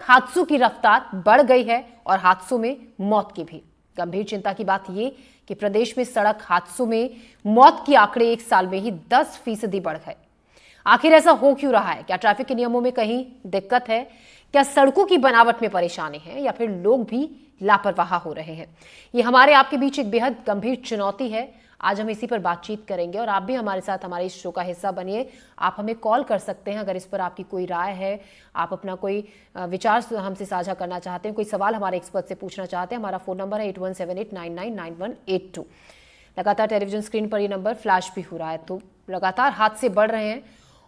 हादसों की रफ्तार बढ़ गई है और हादसों में मौत की भी। गंभीर चिंता की बात यह कि प्रदेश में सड़क हादसों में मौत के आंकड़े एक साल में ही 10% बढ़ गए। आखिर ऐसा हो क्यों रहा है? क्या ट्रैफिक के नियमों में कहीं दिक्कत है? क्या सड़कों की बनावट में परेशानी है या फिर लोग भी लापरवाह हो रहे हैं? ये हमारे आपके बीच एक बेहद गंभीर चुनौती है। आज हम इसी पर बातचीत करेंगे और आप भी हमारे साथ हमारे इस शो का हिस्सा बनिए। आप हमें कॉल कर सकते हैं अगर इस पर आपकी कोई राय है, आप अपना कोई विचार हमसे साझा करना चाहते हैं, कोई सवाल हमारे एक्सपर्ट से पूछना चाहते हैं। हमारा फोन नंबर है 8178999182। लगातार टेलीविजन स्क्रीन पर ये नंबर फ्लैश भी हो रहा है। तो लगातार हादसे बढ़ रहे हैं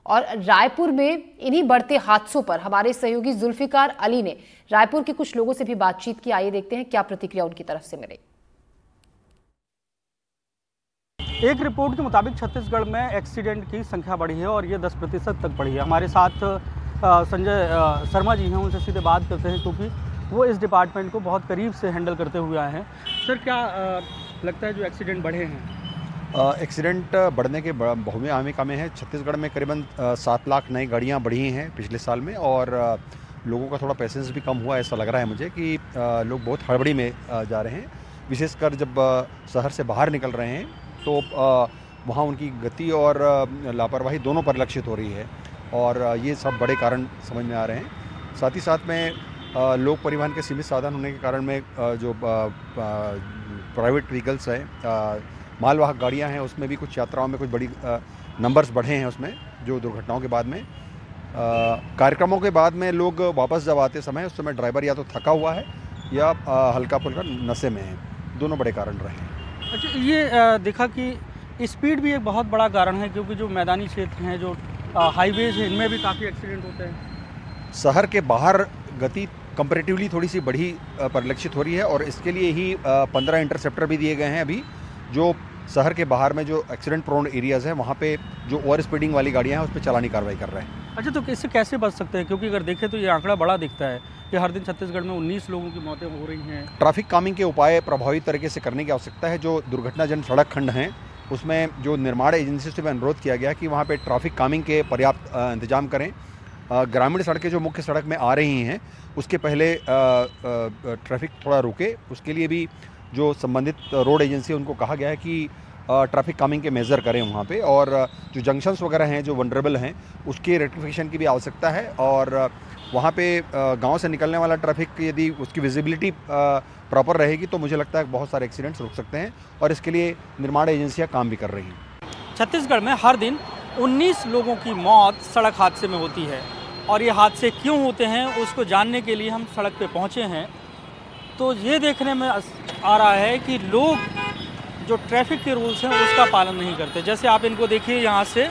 और रायपुर में इन्हीं बढ़ते हादसों पर हमारे सहयोगी जुल्फिकार अली ने रायपुर के कुछ लोगों से भी बातचीत की। आइए देखते हैं क्या प्रतिक्रिया उनकी तरफ से मिली। एक रिपोर्ट के मुताबिक छत्तीसगढ़ में एक्सीडेंट की संख्या बढ़ी है और ये 10% तक बढ़ी है। हमारे साथ संजय शर्मा जी हैं, उनसे सीधे बात करते हैं क्योंकि वो इस डिपार्टमेंट को बहुत करीब से हैंडल करते हुए आए हैं। सर, क्या लगता है जो एक्सीडेंट बढ़े हैं? एक्सीडेंट बढ़ने के बहुमूल्य आमिका में है। छत्तीसगढ़ में करीबन 7 लाख नई गाड़ियाँ बढ़ी हैं पिछले साल में और लोगों का थोड़ा पैसेंस भी कम हुआ, ऐसा लग रहा है मुझे कि लोग बहुत हड़बड़ी में जा रहे हैं। विशेषकर जब शहर से बाहर निकल रहे हैं तो वहाँ उनकी गति और लापरवाही दोनों परिलक्षित हो रही है और ये सब बड़े कारण समझ में आ रहे हैं। साथ ही साथ में लोक परिवहन के सीमित साधन होने के कारण में जो प्राइवेट व्हीकल्स हैं, मालवाहक गाड़ियां हैं, उसमें भी कुछ यात्राओं में कुछ बड़ी नंबर्स बढ़े हैं उसमें, जो दुर्घटनाओं के बाद में कार्यक्रमों के बाद में लोग वापस जब आते समय उस समय ड्राइवर या तो थका हुआ है या हल्का फुल्का नशे में है। दोनों बड़े कारण रहे हैं। अच्छा, ये देखा कि स्पीड भी एक बहुत बड़ा कारण है क्योंकि जो मैदानी क्षेत्र हैं, जो हाईवेज हैं, इनमें भी काफ़ी एक्सीडेंट होते हैं। शहर के बाहर गति कंपैरेटिवली थोड़ी सी बढ़ी परिलक्षित हो रही है और इसके लिए ही 15 इंटरसेप्टर भी दिए गए हैं अभी, जो शहर के बाहर में जो एक्सीडेंट प्रोन एरियाज़ हैं वहाँ पे जो ओवर स्पीडिंग वाली गाड़ियाँ हैं उस पर चालानी कार्रवाई कर रहे हैं। अच्छा, तो इससे कैसे बच सकते हैं? क्योंकि अगर देखें तो ये आंकड़ा बड़ा दिखता है कि हर दिन छत्तीसगढ़ में 19 लोगों की मौतें हो रही हैं। ट्रैफिक कामिंग के उपाय प्रभावी तरीके से करने की आवश्यकता है। जो दुर्घटनाजनक सड़क खंड हैं उसमें जो निर्माण एजेंसी से भी अनुरोध किया गया कि वहाँ पे ट्रैफिक कामिंग के पर्याप्त इंतजाम करें। ग्रामीण सड़कें जो मुख्य सड़क में आ रही हैं उसके पहले ट्रैफिक थोड़ा रुके, उसके लिए भी जो संबंधित रोड एजेंसी है उनको कहा गया है कि ट्रैफिक कामिंग के मेज़र करें वहाँ पे, और जो जंक्शंस वगैरह हैं जो वनरेबल हैं उसके रेक्टिफिकेशन की भी आवश्यकता है। और वहाँ पे गांव से निकलने वाला ट्रैफिक यदि उसकी विजिबिलिटी प्रॉपर रहेगी तो मुझे लगता है बहुत सारे एक्सीडेंट्स रुक सकते हैं और इसके लिए निर्माण एजेंसियाँ काम भी कर रही हैं। छत्तीसगढ़ में हर दिन 19 लोगों की मौत सड़क हादसे में होती है और ये हादसे क्यों होते हैं उसको जानने के लिए हम सड़क पे पहुँचे हैं। तो ये देखने में आ रहा है कि लोग जो ट्रैफिक के रूल्स हैं उसका पालन नहीं करते। जैसे आप इनको देखिए, यहाँ से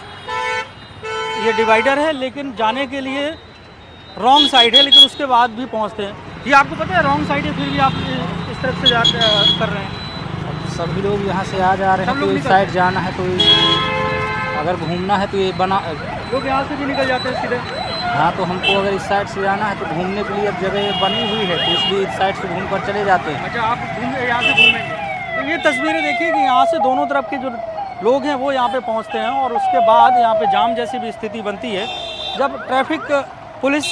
ये डिवाइडर है लेकिन जाने के लिए रॉन्ग साइड है, लेकिन उसके बाद भी पहुँचते हैं। ये आपको पता है रॉन्ग साइड है, फिर भी आप इस तरफ से कर रहे हैं। सभी लोग यहाँ से आ जा रहे हैं, तो इस साइड जाना है तो अगर घूमना है तो ये बना, लोग यहाँ से भी निकल जाते हैं सीधे। हाँ, तो हमको अगर इस साइड से जाना है तो घूमने के लिए अब जगह बनी हुई है तो इसलिए इस साइड से घूम कर चले जाते हैं। अच्छा, आप यहाँ से घूमेंगे। तो ये तस्वीरें देखिए कि यहाँ से दोनों तरफ के जो लोग हैं वो यहाँ पे पहुँचते हैं और उसके बाद यहाँ पे जाम जैसी भी स्थिति बनती है। जब ट्रैफिक पुलिस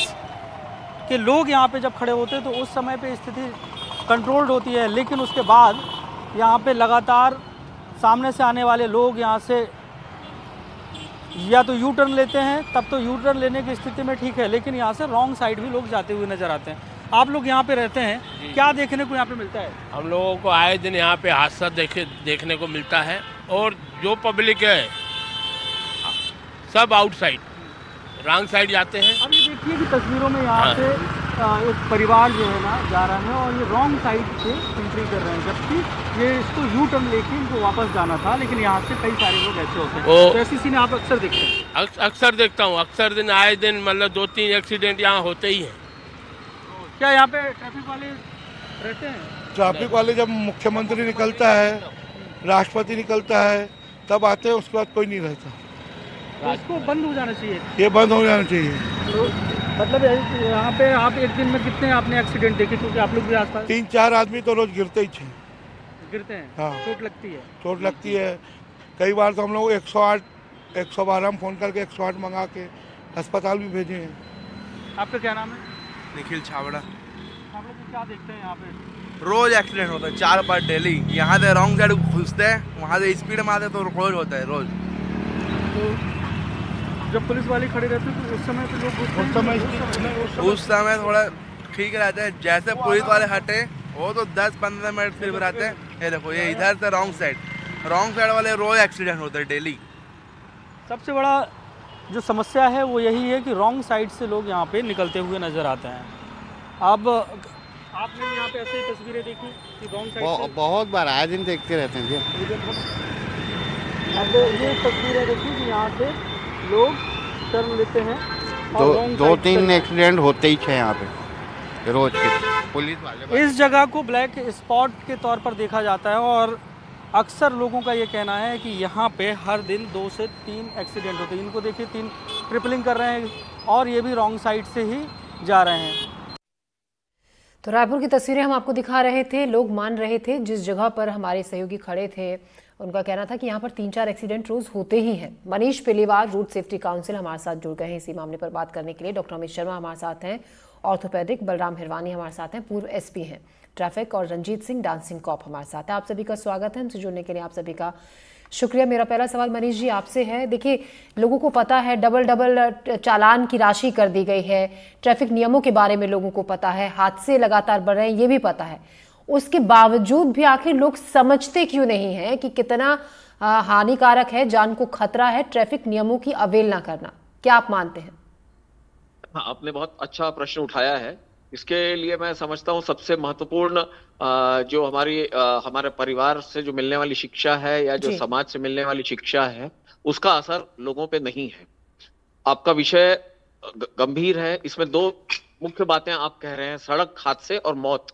के लोग यहाँ पे जब खड़े होते हैं तो उस समय पे स्थिति कंट्रोल्ड होती है, लेकिन उसके बाद यहाँ पे लगातार सामने से आने वाले लोग यहाँ से या तो यू टर्न लेते हैं, तब तो यू टर्न लेने की स्थिति में ठीक है, लेकिन यहाँ से रॉन्ग साइड भी लोग जाते हुए नज़र आते हैं। आप लोग यहाँ पे रहते हैं, क्या देखने को यहाँ पे मिलता है? हम लोगों को आए दिन यहाँ पे हादसा देखने को मिलता है और जो पब्लिक है सब आउटसाइड रॉन्ग साइड जाते हैं। अब ये देखिए कि तस्वीरों में यहाँ से एक परिवार जो है ना जा रहा है और ये रॉन्ग साइड से एंट्री कर रहे हैं, जबकि ये इसको यू टर्न लेके इनको वापस जाना था, लेकिन यहाँ से कई सारे लोग ऐसे होते हैं। तो ऐसी सीन आप अक्सर देखते हैं? अक्सर देखता हूँ, अक्सर दिन आए दिन मतलब 2-3 एक्सीडेंट यहाँ होते ही हैं। क्या यहाँ पे ट्रैफिक वाले रहते हैं? ट्रैफिक वाले जब मुख्यमंत्री निकलता है, राष्ट्रपति निकलता है तब आते हैं, उसके बाद कोई नहीं रहता। तो इसको बंद हो जाना चाहिए। ये बंद हो जाना चाहिए। तो मतलब यहाँ पे आप एक दिन में कितने आपने एक्सीडेंट देखे? क्योंकि आप लोग भी आसपास 3-4 आदमी तो रोज गिरते ही थे। गिरते हैं? हाँ, चोट लगती है। चोट लगती है। कई बार तो हम लोग 108 112 में फ़ोन करके 108 मंगा के अस्पताल भी भेजे हैं। आपका क्या नाम है? निखिल छाबड़ा। आप लोग क्या देखते हैं यहाँ पे? रोज एक्सीडेंट होता है 4 बार डेली। यहाँ से रॉन्ग साइड घुसते हैं, वहाँ से स्पीड में आते तो रोज होता है रोज। तो जब पुलिस वाले खड़े रहते हैं तो उस समय तो लोग उस समय थोड़ा ठीक रहते हैं। जैसे पुलिस वाले हटे वो तो 10-15 मिनट फिर रहते हैं। ये देखो ये इधर से रॉन्ग साइड वाले रोज एक्सीडेंट होते हैं डेली। सबसे बड़ा जो समस्या है वो यही है कि रॉन्ग साइड से लोग यहाँ पे निकलते हुए नज़र आते हैं। अब आपने यहाँ पे ऐसी तस्वीरें देखी कि रॉन्ग साइड से बहुत बार आए दिन देखते रहते हैं जी। अब ये तस्वीरें देखी कि यहाँ से लोग टर्न लेते हैं और दो तीन एक्सीडेंट होते ही हैं यहाँ पे रोज के। पुलिस वाले इस जगह को ब्लैक स्पॉट के तौर पर देखा जाता है और अक्सर लोगों का ये कहना है कि यहाँ पे हर दिन 2 से 3 एक्सीडेंट होते हैं। इनको देखिए 3 ट्रिपलिंग कर रहे हैं और ये भी रॉन्ग साइड से ही जा रहे हैं। तो रायपुर की तस्वीरें हम आपको दिखा रहे थे। लोग मान रहे थे, जिस जगह पर हमारे सहयोगी खड़े थे उनका कहना था कि यहाँ पर 3-4 एक्सीडेंट रोज होते ही हैं। मनीष पेलीवार रोड सेफ्टी काउंसिल हमारे साथ जुड़ गए हैं इसी मामले पर बात करने के लिए। डॉक्टर अमित शर्मा हमारे साथ हैं, ऑर्थोपेडिक बलराम हिरवानी हमारे साथ हैं, पूर्व एसपी हैं ट्रैफिक, और रंजीत सिंह डांसिंग कॉप हमारे साथ है। आप सभी का स्वागत है, हमसे जुड़ने के लिए आप सभी का शुक्रिया। मेरा पहला सवाल मनीष जी आपसे है। देखिए, लोगों को पता है डबल चालान की राशि कर दी गई है, ट्रैफिक नियमों के बारे में लोगों को पता है, हादसे लगातार बढ़ रहे हैं ये भी पता है, उसके बावजूद भी आखिर लोग समझते क्यों नहीं है कि कितना हानिकारक है, जान को खतरा है ट्रैफिक नियमों की अवहेलना करना? क्या आप मानते हैं? हाँ, आपने बहुत अच्छा प्रश्न उठाया है। इसके लिए मैं समझता हूँ सबसे महत्वपूर्ण जो हमारे परिवार से जो मिलने वाली शिक्षा है या जो समाज से मिलने वाली शिक्षा है उसका असर लोगों पे नहीं है। आपका विषय गंभीर है। इसमें 2 मुख्य बातें आप कह रहे हैं, सड़क हादसे और मौत।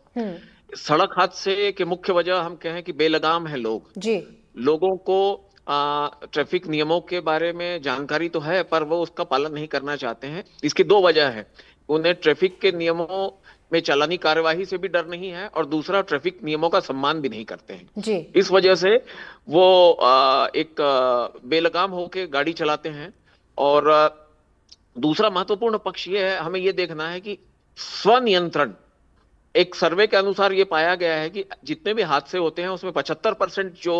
सड़क हादसे के मुख्य वजह हम कहें कि बेलगाम है लोग जी। लोगों को ट्रैफिक नियमों के बारे में जानकारी तो है पर वो उसका पालन नहीं करना चाहते हैं। इसकी 2 वजह है। उन्हें ट्रैफिक के नियमों में चालानी कार्यवाही से भी डर नहीं है और दूसरा ट्रैफिक नियमों का सम्मान भी नहीं करते हैं जी। इस वजह से वो एक बेलगाम होके गाड़ी चलाते हैं। और दूसरा महत्वपूर्ण पक्ष ये है, हमें ये देखना है कि स्वनियंत्रण। एक सर्वे के अनुसार ये पाया गया है कि जितने भी हादसे होते हैं उसमें 75% जो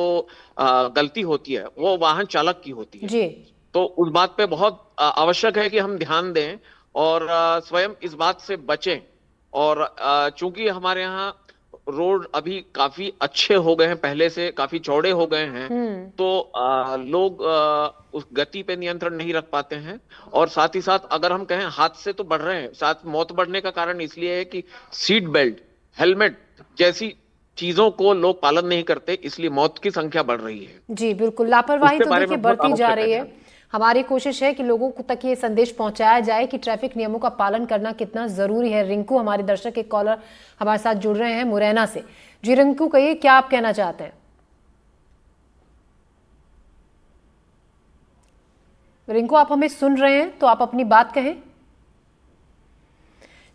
गलती होती है वो वाहन चालक की होती है जी। तो उस बात पे बहुत आवश्यक है कि हम ध्यान दें और स्वयं इस बात से बचें। और चूंकि हमारे यहाँ रोड अभी काफी अच्छे हो गए हैं, पहले से काफी चौड़े हो गए हैं, तो लोग उस गति पे नियंत्रण नहीं रख पाते हैं। और साथ ही साथ अगर हम कहें हादसे तो बढ़ रहे हैं, साथ मौत बढ़ने का कारण इसलिए है कि सीट बेल्ट, हेलमेट जैसी चीजों को लोग पालन नहीं करते, इसलिए मौत की संख्या बढ़ रही है जी। बिल्कुल, लापरवाही तो देखिए बढ़ती जा रही है। हमारी कोशिश है कि लोगों तक ये संदेश पहुंचाया जाए कि ट्रैफिक नियमों का पालन करना कितना जरूरी है। रिंकू हमारे दर्शक एक कॉलर हमारे साथ जुड़ रहे हैं मुरैना से। जी रिंकू, कहिए क्या आप कहना चाहते हैं? रिंकू, आप हमें सुन रहे हैं तो आप अपनी बात कहें।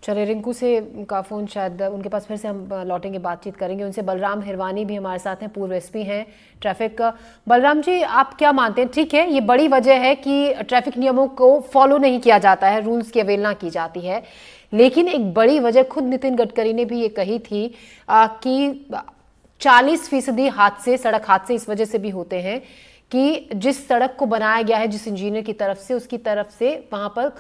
चलिए, रिंकू से उनका फ़ोन शायद उनके पास फिर से हम लौटेंगे, बातचीत करेंगे उनसे। बलराम हिरवानी भी हमारे साथ हैं, पूर्व एसपी हैं ट्रैफिक। बलराम जी, आप क्या मानते हैं? ठीक है, ये बड़ी वजह है कि ट्रैफिक नियमों को फॉलो नहीं किया जाता है, रूल्स की अवहेलना की जाती है, लेकिन एक बड़ी वजह खुद नितिन गडकरी ने भी ये कही थी कि 40% हादसे, सड़क हादसे इस वजह से भी होते हैं कि जिस सड़क को बनाया गया है जिस इंजीनियर की तरफ से, उसकी तरफ से वहां पर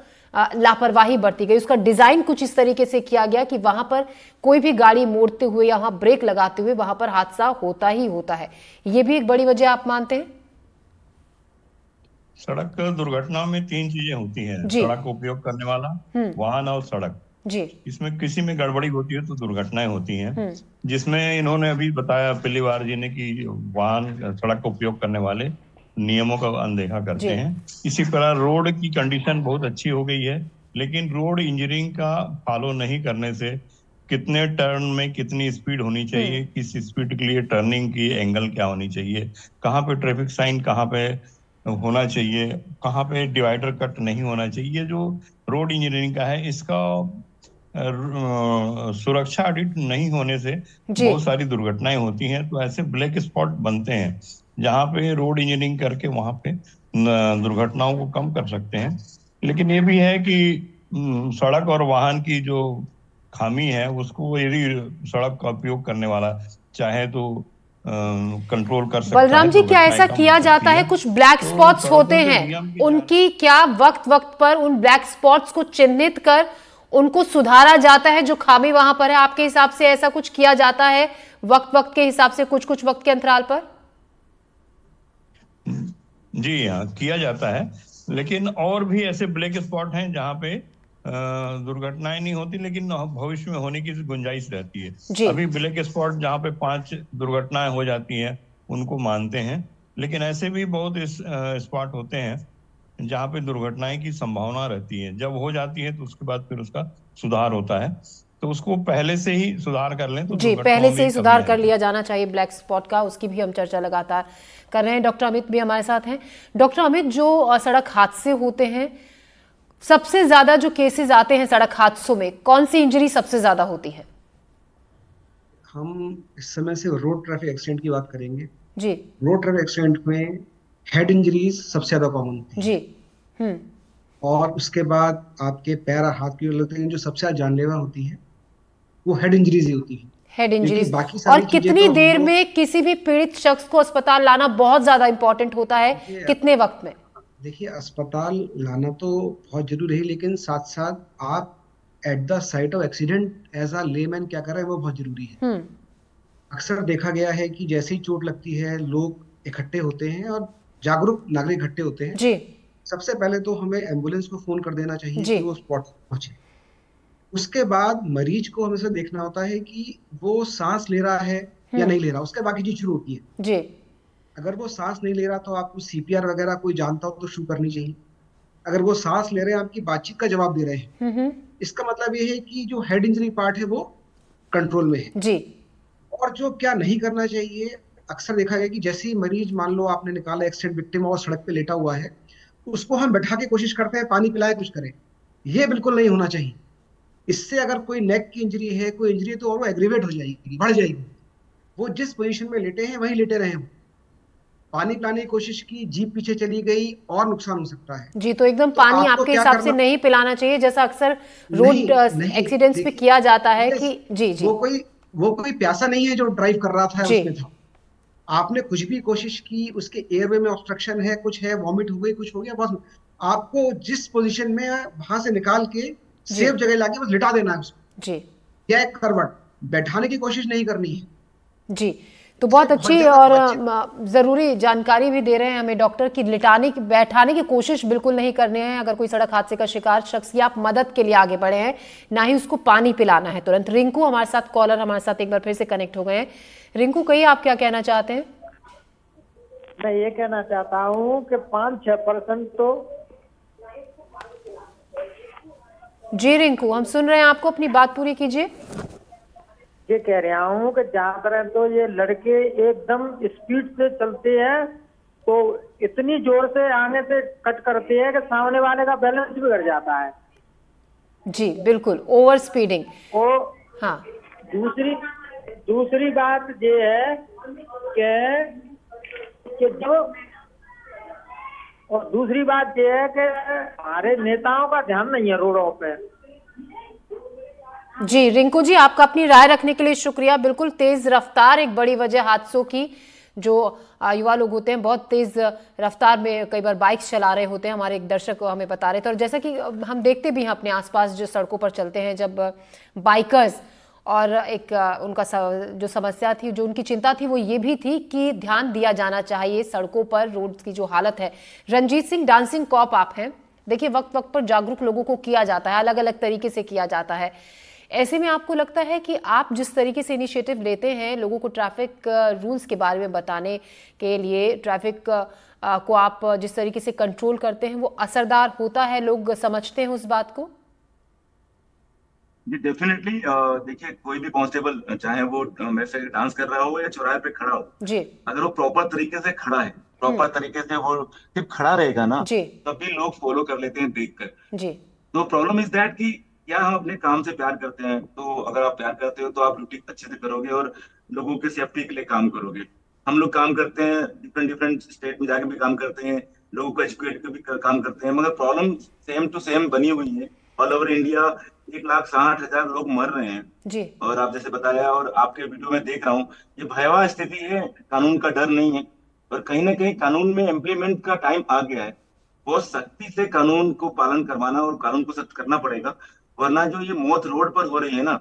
लापरवाही बरती गई। उसका डिजाइन कुछ इस तरीके से किया गया कि वहां पर कोई भी गाड़ी मोड़ते हुए या वहां ब्रेक लगाते हुए वहां पर हादसा होता ही होता है। ये भी एक बड़ी वजह आप मानते हैं? सड़क दुर्घटना में 3 चीजें होती हैं, सड़क को उपयोग करने वाला, वाहन और सड़क जी। इसमें किसी में गड़बड़ी होती है तो दुर्घटनाएं होती हैं, जिसमें इन्होंने अभी बताया पेलीवार जी ने कि वाहन सड़क का उपयोग करने वाले नियमों का अनदेखा करते हैं। इसी तरह रोड की कंडीशन बहुत अच्छी हो गई है, लेकिन रोड इंजीनियरिंग का फॉलो नहीं करने से कितने टर्न में कितनी स्पीड होनी चाहिए, किस स्पीड के लिए टर्निंग की एंगल क्या होनी चाहिए, कहाँ पे ट्रैफिक साइन कहाँ पे होना चाहिए, कहाँ पे डिवाइडर कट नहीं होना चाहिए, जो रोड इंजीनियरिंग का है, इसका सुरक्षा ऑडिट नहीं होने से बहुत सारी दुर्घटनाएं होती हैं। तो ऐसे ब्लैक स्पॉट बनते हैं जहाँ पे रोड इंजीनियरिंग करके वहां पे दुर्घटनाओं को कम कर सकते हैं। लेकिन ये भी है कि सड़क और वाहन की जो खामी है उसको यदि सड़क का उपयोग करने वाला चाहे तो कंट्रोल कर सकता है। बलराम जी, क्या ऐसा किया जाता है? कुछ ब्लैक स्पॉट्स होते हैं, उनकी क्या वक्त वक्त पर उन ब्लैक स्पॉट्स को चिन्हित कर उनको सुधारा जाता है जो खामी वहां पर है? आपके हिसाब से ऐसा कुछ किया जाता है वक्त वक्त के हिसाब से, कुछ कुछ वक्त के अंतराल पर? जी हाँ, किया जाता है, लेकिन और भी ऐसे ब्लैक स्पॉट हैं जहाँ पे दुर्घटनाएं नहीं होती लेकिन भविष्य में होने की गुंजाइश रहती है। अभी ब्लैक स्पॉट जहाँ पे 5 दुर्घटनाएं हो जाती हैं उनको मानते हैं, लेकिन ऐसे भी बहुत स्पॉट होते हैं जहाँ पे दुर्घटनाएं की संभावना रहती है। जब हो जाती है तो उसके बाद फिर उसका सुधार होता है, तो उसको पहले से ही सुधार कर लें तो जी, पहले से ही सुधार कर लिया जाना चाहिए ब्लैक स्पॉट का। उसकी भी हम चर्चा लगातार कर रहे हैं। डॉक्टर अमित भी हमारे साथ हैं। डॉक्टर अमित, जो सड़क हादसे होते हैं, सबसे ज्यादा जो केसेस आते हैं सड़क हादसों में, कौन सी इंजरी सबसे ज्यादा होती है? हम इस समय से रोड ट्रैफिक एक्सीडेंट की बात करेंगे जी। रोड ट्रैफिक एक्सीडेंट में हेड इंजरीज सबसे ज्यादा कॉमन होती है जी। और उसके बाद आपके पैर और हाथ की लगती हैं, जो सबसे ज्यादा जानलेवा होती है वो हेड इंजरीज ही होती है। Head injuries. और कितनी देर में किसी भी पीड़ित शख्स को अस्पताल लाना बहुत ज्यादा इंपॉर्टेंट होता है, कितने वक्त में? देखिए, अस्पताल लाना तो बहुत जरूरी है, लेकिन साथ साथ आप at the site of accident as a layman क्या कर रहे हैं वो बहुत जरूरी है। अक्सर देखा गया है कि जैसे ही चोट लगती है लोग इकट्ठे होते हैं और जागरूक नागरिक इकट्ठे होते हैं जी। सबसे पहले तो हमें एम्बुलेंस को फोन कर देना चाहिए कि वो स्पॉट पहुंचे। उसके बाद मरीज को हमेशा देखना होता है कि वो सांस ले रहा है या नहीं ले रहा, उसके बाकी चीज शुरू होती है जी। अगर वो सांस नहीं ले रहा तो आपको सीपीआर वगैरह कोई जानता हो तो शुरू करनी चाहिए। अगर वो सांस ले रहे हैं, आपकी बातचीत का जवाब दे रहे हैं, इसका मतलब ये है कि जो हेड इंजरी पार्ट है वो कंट्रोल में है जी। और जो क्या नहीं करना चाहिए, अक्सर देखा गया कि जैसे ही मरीज, मान लो आपने निकाला एक्सीडेंट विक्टिम और सड़क पे लेटा हुआ है, उसको हम बैठा के कोशिश करते हैं पानी पिलाए कुछ करें, ये बिल्कुल नहीं होना चाहिए। इससे अगर कोई नेक की इंजरी है, कोई इंजरी है, तो और वो एग्रीवेट हो जाएगी, बढ़ जाएगी। वो जिस पोजीशन में लेटे हैं वहीं लेटे रहे, पानी पिलाने की कोशिश की, जीप पीछे चली गई और नुकसान हो सकता है जी। तो एकदम पानी आपके हिसाब से नहीं पिलाना चाहिए, जैसा अक्सर रोड एक्सीडेंट्स पे किया जाता है कि जी जी वो कोई प्यासा नहीं है जो ड्राइव कर रहा था उसमें था। आपने कुछ भी कोशिश की, उसके एयरवे में ऑब्स्ट्रक्शन है, कुछ है, वॉमिट हो गई, कुछ हो गया, बस आपको जिस पोजीशन में वहां से निकाल के सेफ जगह लाके बस लिटा देना है उसको जी। या एक करवट, बैठाने की कोशिश नहीं करनी है जी। तो बहुत अच्छी और जरूरी जानकारी भी दे रहे हैं हमें डॉक्टर की लिटाने की, बैठाने की कोशिश बिल्कुल नहीं करनी है। अगर कोई सड़क हादसे का शिकार शख्स या आप मदद के लिए आगे बढ़े हैं, ना ही उसको पानी पिलाना है तुरंत। रिंकू हमारे साथ, कॉलर हमारे साथ एक बार फिर से कनेक्ट हो गए हैं। रिंकू, कहिए आप क्या कहना चाहते हैं? मैं ये कहना चाहता हूँ कि 5-6% तो जी। रिंकू, हम सुन रहे हैं आपको, अपनी बात पूरी कीजिए। ये कह रहा हूँ कि ज्यादातर तो ये लड़के एकदम स्पीड से चलते हैं तो इतनी जोर से आगे से कट करते हैं कि सामने वाले का बैलेंस बिगड़ जाता है। जी बिल्कुल, ओवर स्पीडिंग। हाँ, दूसरी बात ये है कि जो, और दूसरी बात ये है कि हमारे नेताओं का ध्यान नहीं है रोडों पे। जी रिंकू जी, आपका अपनी राय रखने के लिए शुक्रिया। बिल्कुल, तेज रफ्तार एक बड़ी वजह हादसों की। जो युवा लोग होते हैं बहुत तेज रफ्तार में कई बार बाइक चला रहे होते हैं, हमारे एक दर्शक हमें बता रहे थे। और जैसा कि हम देखते भी हैं अपने आसपास जो सड़कों पर चलते हैं, जब बाइकर्स और एक उनका जो समस्या थी, जो उनकी चिंता थी, वो ये भी थी कि ध्यान दिया जाना चाहिए सड़कों पर, रोड की जो हालत है। रंजीत सिंह, डांसिंग कॉप आप हैं, देखिए वक्त वक्त पर जागरूक लोगों को किया जाता है, अलग अलग तरीके से किया जाता है। ऐसे में आपको लगता है कि आप जिस तरीके से इनिशिएटिव लेते हैं लोगों को ट्रैफिक रूल्स के बारे में बताने के लिए, ट्रैफिक को आप जिस तरीके से कंट्रोल करते हैं, वो असरदार होता है? लोग समझते हैं उस बात को? जी डेफिनेटली। देखिए, कोई भी कांस्टेबल, चाहे वो मेरे से डांस कर रहा हो या चौराहे पे खड़ा हो जी, अगर वो प्रॉपर तरीके से खड़ा है, प्रॉपर तरीके से वो सिर्फ खड़ा रहेगा ना जी, तभी लोग फॉलो कर लेते हैं देख कर जी। तो प्रॉब्लम इज दैट कि क्या हम अपने काम से प्यार करते हैं, तो अगर आप प्यार करते हो तो आप ड्यूटी अच्छे से करोगे और लोगों के सेफ्टी के लिए काम करोगे। हम लोग काम करते हैं, डिफरेंट स्टेट में जाके भी काम करते हैं, लोगों को एजुकेट के भी काम करते हैं, मगर प्रॉब्लम सेम टू सेम बनी हुई है ऑल ओवर इंडिया 1,60,000 लोग मर रहे हैं जी। और आप जैसे बताया और आपके वीडियो में देख रहा हूँ, ये भयावह स्थिति है, कानून का डर नहीं है और कहीं ना कहीं कानून में इम्प्लीमेंट का टाइम आ गया है। बहुत सख्ती से कानून को पालन करवाना और कानून को सख्त करना पड़ेगा, वरना जो ये मौत रोड पर हो रही है ना,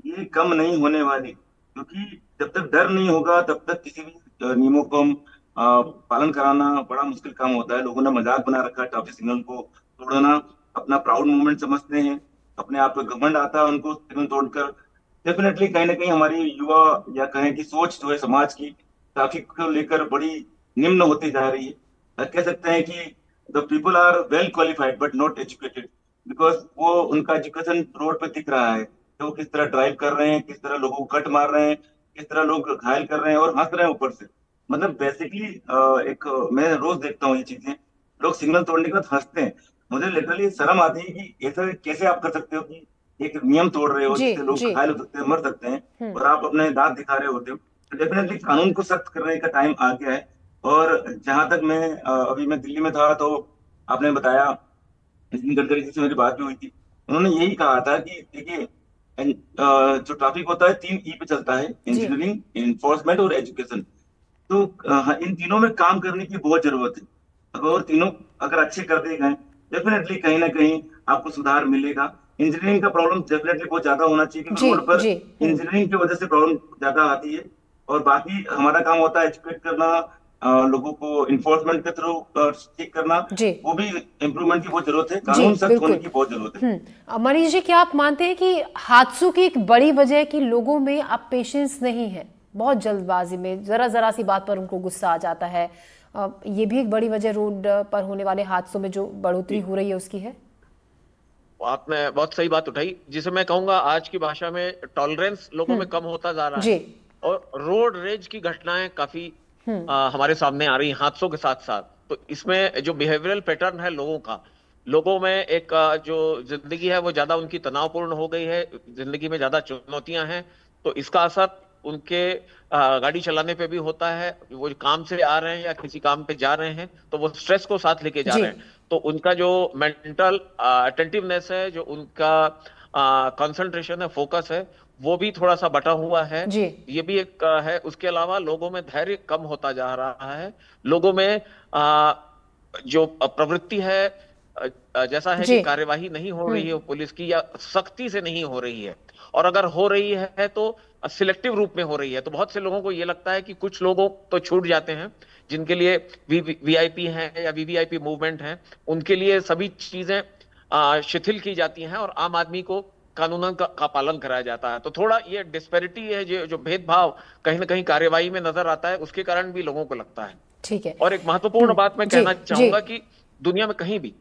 ये कम नहीं होने वाली, क्योंकि जब तक डर नहीं होगा तब तक किसी भी नियमों को हम पालन कराना बड़ा मुश्किल काम होता है। लोगों ने मजाक बना रखा है ट्रैफिक सिग्नल को तोड़ना, अपना प्राउड मूवमेंट समझते हैं, अपने आप पे घमंड आता है उनको सिग्नल तोड़कर। डेफिनेटली कहीं ना कहीं हमारी युवा या कहें कि सोच जो है समाज की ट्रैफिक को लेकर बड़ी निम्न होती जा रही है। कह सकते हैं कि the people are well qualified but not educated, because वो उनका एजुकेशन रोड पे दिख रहा है, तो किस तरह ड्राइव कर रहे हैं, किस तरह लोगों को कट मार रहे हैं, किस तरह लोग घायल कर रहे हैं और हंस रहे हैं ऊपर से। मतलब बेसिकली मैं रोज देखता हूँ ये चीजें, लोग सिग्नल तोड़ने के बाद हंसते हैं। मुझे लिटरली शर्म आती है कि ऐसा कैसे आप कर सकते हो कि एक नियम तोड़ रहे हो जिससे लोग घायल हो सकते हैं, मर सकते हैं और आप अपने दांत दिखा रहे होते हो। तो डेफिनेटली कानून को सख्त करने का टाइम आ गया है। और जहां तक मैं अभी मैं दिल्ली में था, तो आपने बताया नितिन गडकरी जी से मेरी बात भी हुई थी, उन्होंने यही कहा था कि देखिए जो ट्रैफिक होता है 3 ई पे चलता है, इंजीनियरिंग, इन्फोर्समेंट और एजुकेशन। तो इन तीनों में काम करने की बहुत जरूरत है। और तीनों अगर अच्छे कर दिए गए डेफिनेटली कहीं ना कहीं आपको सुधार मिलेगा। इंजीनियरिंग का प्रॉब्लम डेफिनेटली बहुत ज्यादा होना चाहिए क्योंकि रोड पर इंजीनियरिंग की वजह से प्रॉब्लम ज्यादा आती है। और बाकी हमारा काम होता है एजुकेट करना, लोगों को इन्फोर्समेंट के थ्रू चेक करना, वो भी इम्प्रूवमेंट की बहुत जरूरत है, कानून सख्त होने की बहुत जरूरत है। मनीष जी, क्या आप मानते हैं कि हादसों की एक बड़ी वजह है कि लोगों में अब पेशेंस नहीं है, बहुत जल्दबाजी में जरा सी बात पर उनको गुस्सा आ जाता है, ये भी एक बड़ी वजह रोड पर होने वाले हादसों में जो बढ़ोतरी हो रही है उसकी है? आपने बहुत सही बात उठाई, जिसे मैं कहूंगा आज की भाषा में टॉलरेंस लोगों में कम होता जा रहा है और रोड रेज की घटनाएं काफी हमारे सामने आ रही हैं हादसों के साथ साथ। तो इसमें जो बिहेवियरल पैटर्न है लोगों में एक जो जिंदगी है वो ज्यादा उनकी तनावपूर्ण हो गई है, जिंदगी में ज्यादा चुनौतियां हैं, तो इसका असर उनके गाड़ी चलाने पे भी होता है। वो काम से आ रहे हैं या किसी काम पे जा रहे हैं तो वो स्ट्रेस को साथ लेके जा रहे हैं, तो उनका जो मेंटल अटेंटिवनेस है, जो उनका कंसंट्रेशन है, फोकस है, वो भी थोड़ा सा बटा हुआ है। ये भी एक है। उसके अलावा लोगों में धैर्य कम होता जा रहा है, लोगों में जो प्रवृत्ति है जैसा है कि कार्यवाही नहीं हो रही है पुलिस की या सख्ती से नहीं हो रही है, और अगर हो रही है तो सिलेक्टिव रूप में हो रही है। तो बहुत से लोगों को ये लगता है कि कुछ लोगों तो छूट जाते हैं जिनके लिए वीआईपी हैं या वीवीआईपी मूवमेंट है, उनके लिए सभी चीजें शिथिल की जाती हैं और आम आदमी को कानून का पालन कराया जाता है। तो थोड़ा ये डिस्पैरिटी है, जो भेदभाव कहीं ना कहीं कार्यवाही में नजर आता है, उसके कारण भी लोगों को लगता है। ठीक है। और एक महत्वपूर्ण बात मैं कहना चाहूंगा कि दुनिया में कहीं भी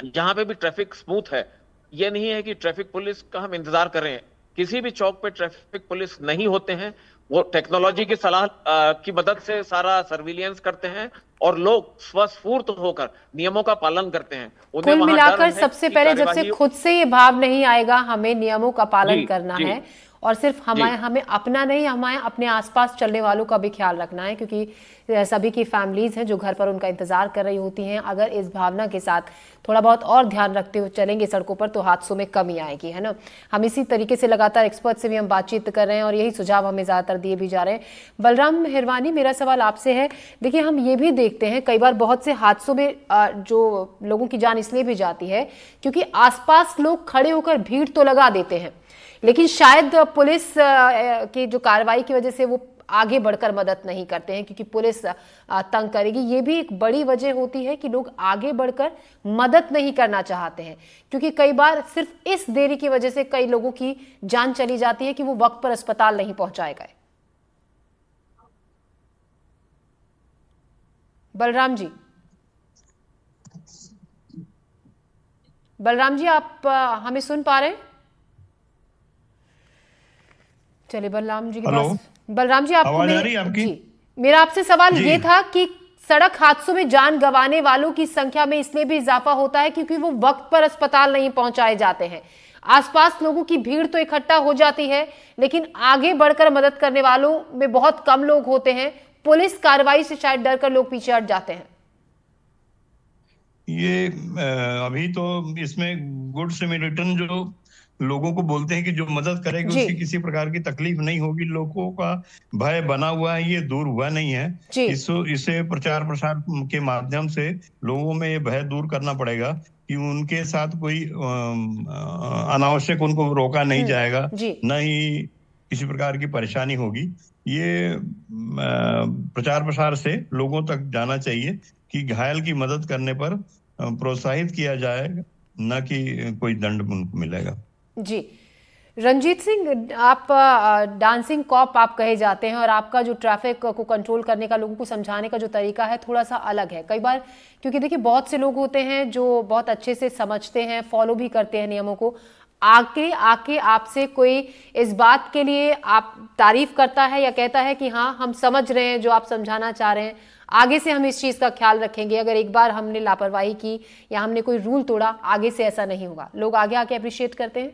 जहां पे भी ट्रैफिक स्मूथ है, ये नहीं है कि ट्रैफिक पुलिस का हम इंतजार करें। किसी भी चौक पे ट्रैफिक पुलिस नहीं होते हैं, वो टेक्नोलॉजी की सलाह की मदद से सारा सर्विलियंस करते हैं और लोग स्वस्फूर्त होकर नियमों का पालन करते हैं। कुल मिलाकर सबसे पहले जब से खुद से ये भाव नहीं आएगा हमें नियमों का पालन करना है, और सिर्फ हमें अपना नहीं, हमें अपने आसपास चलने वालों का भी ख्याल रखना है, क्योंकि सभी की फैमिलीज हैं जो घर पर उनका इंतजार कर रही होती हैं। अगर इस भावना के साथ थोड़ा बहुत और ध्यान रखते हुए चलेंगे सड़कों पर तो हादसों में कमी आएगी, है ना। हम इसी तरीके से लगातार एक्सपर्ट से भी हम बातचीत कर रहे हैं और यही सुझाव हमें ज़्यादातर दिए भी जा रहे हैं। बलराम हिरवानी, मेरा सवाल आपसे है, देखिए हम ये भी देखते हैं कई बार बहुत से हादसों में जो लोगों की जान इसलिए भी जाती है क्योंकि आसपास लोग खड़े होकर भीड़ तो लगा देते हैं, लेकिन शायद पुलिस की जो कार्रवाई की वजह से वो आगे बढ़कर मदद नहीं करते हैं क्योंकि पुलिस तंग करेगी। ये भी एक बड़ी वजह होती है कि लोग आगे बढ़कर मदद नहीं करना चाहते हैं, क्योंकि कई बार सिर्फ इस देरी की वजह से कई लोगों की जान चली जाती है कि वो वक्त पर अस्पताल नहीं पहुंचाए गए। बलराम जी, आप हमें सुन पा रहे हैं? चलिए बलराम जी के पास। बलराम जी, आपको मेरा आपसे सवाल ये था कि सड़क हादसों में जान गंवाने वालों की संख्या में इसलिए भी इजाफा होता है क्योंकि वो वक्त पर अस्पताल नहीं पहुंचाए जाते हैं। आसपास लोगों की भीड़ तो इकट्ठा हो जाती है, लेकिन आगे बढ़कर मदद करने वालों में बहुत कम लोग होते हैं। पुलिस कार्रवाई से शायद डरकर लोग पीछे हट जाते हैं। ये अभी तो इसमें गुड्स में रिटर्न जो लोगों को बोलते हैं कि जो मदद करेगी उसकी किसी प्रकार की तकलीफ नहीं होगी, लोगों का भय बना हुआ है, ये दूर हुआ नहीं है। इसे प्रचार प्रसार के माध्यम से लोगों में ये भय दूर करना पड़ेगा कि उनके साथ कोई अनावश्यक उनको रोका नहीं जाएगा, न ही किसी प्रकार की परेशानी होगी। ये प्रचार प्रसार से लोगों तक जाना चाहिए कि घायल की मदद करने पर प्रोत्साहित किया जाएगा, न कि कोई दंड उनको मिलेगा। जी, रंजीत सिंह, आप डांसिंग कॉप आप कहे जाते हैं और आपका जो ट्रैफिक को कंट्रोल करने का, लोगों को समझाने का जो तरीका है थोड़ा सा अलग है कई बार, क्योंकि देखिए बहुत से लोग होते हैं जो बहुत अच्छे से समझते हैं, फॉलो भी करते हैं नियमों को, आके आपसे कोई इस बात के लिए आप तारीफ करता है या कहता है कि हाँ हम समझ रहे हैं जो आप समझाना चाह रहे हैं, आगे से हम इस चीज का ख्याल रखेंगे, अगर एक बार हमने लापरवाही की या हमने कोई रूल तोड़ा आगे से ऐसा नहीं होगा, लोग आगे आके अप्रिशिएट करते हैं?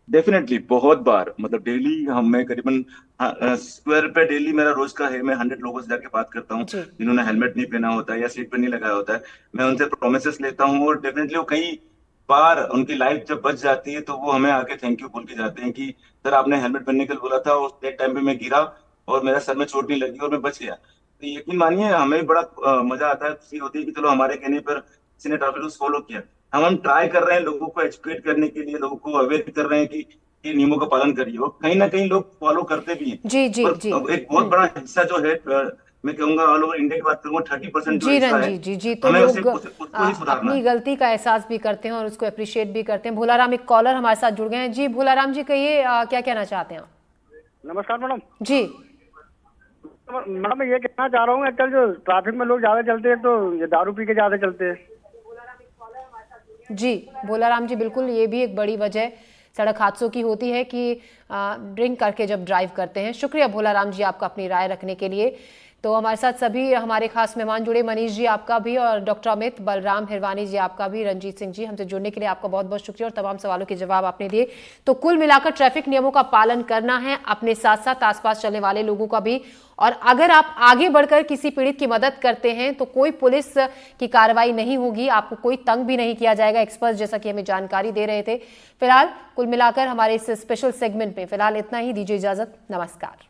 डेफिनेटली बहुत बार, मतलब डेली मैं करीबन स्क्वायर पे डेली मेरा रोज का है, मैं 100 लोगों से जाके बात करता हूँ जिन्होंने हेलमेट नहीं पहना होता है या सीट पे नहीं लगाया होता है। मैं उनसे प्रोमिसेस लेता हूँ और डेफिनेटली वो कई बार उनकी लाइफ जब बच जाती है तो वो हमें आके थैंक यू बोल के जाते हैं कि सर आपने हेलमेट पहनने के लिए बोला था, उस टाइम पे मैं गिरा और मेरा सर में चोट नहीं लगी और मैं बच गया। तो यकीन मानिए हमें बड़ा मजा आता है, खुशी होती है कि चलो हमारे कहने पर किसी ने ट्रैफिक रूल्स फॉलो किया। हम ट्राई कर रहे हैं लोगों को एजुकेट करने के लिए, लोगों को अवेयर कर रहे हैं कि नियमों का पालन करिए, और कहीं ना कहीं लोग फॉलो करते भी हैं। जी जी जी, एक बहुत बड़ा हिस्सा जो है, मैं कहूंगा ऑल ओवर इंडिया की बात करूंगा 30% जी रंजीत जी, तो लोग अपनी गलती का एहसास भी करते हैं और उसको अप्रिशिएट भी करते हैं। भोलाराम, एक कॉलर हमारे साथ जुड़ गए हैं। जी भोलाराम जी, कहिए क्या कहना चाहते हैं? नमस्कार मैडम जी। मैडम मैं ये कहना चाह रहा हूँ, आजकल जो ट्रैफिक में लोग ज्यादा चलते हैं तो ये दारू पी के ज्यादा चलते हैं। जी भोलाराम जी, बिल्कुल ये भी एक बड़ी वजह सड़क हादसों की होती है कि ड्रिंक करके जब ड्राइव करते हैं। शुक्रिया भोलाराम जी आपका अपनी राय रखने के लिए। तो हमारे साथ सभी हमारे खास मेहमान जुड़े, मनीष जी आपका भी, और डॉक्टर अमित, बलराम हिरवानी जी आपका भी, रंजीत सिंह जी, हमसे जुड़ने के लिए आपका बहुत बहुत शुक्रिया और तमाम सवालों के जवाब आपने दिए। तो कुल मिलाकर ट्रैफिक नियमों का पालन करना है, अपने साथ साथ आसपास चलने वाले लोगों का भी, और अगर आप आगे बढ़कर किसी पीड़ित की मदद करते हैं तो कोई पुलिस की कार्रवाई नहीं होगी, आपको कोई तंग भी नहीं किया जाएगा। एक्सपर्ट जैसा कि हमें जानकारी दे रहे थे। फिलहाल कुल मिलाकर हमारे इस स्पेशल सेगमेंट में फिलहाल इतना ही, दीजिए इजाजत, नमस्कार।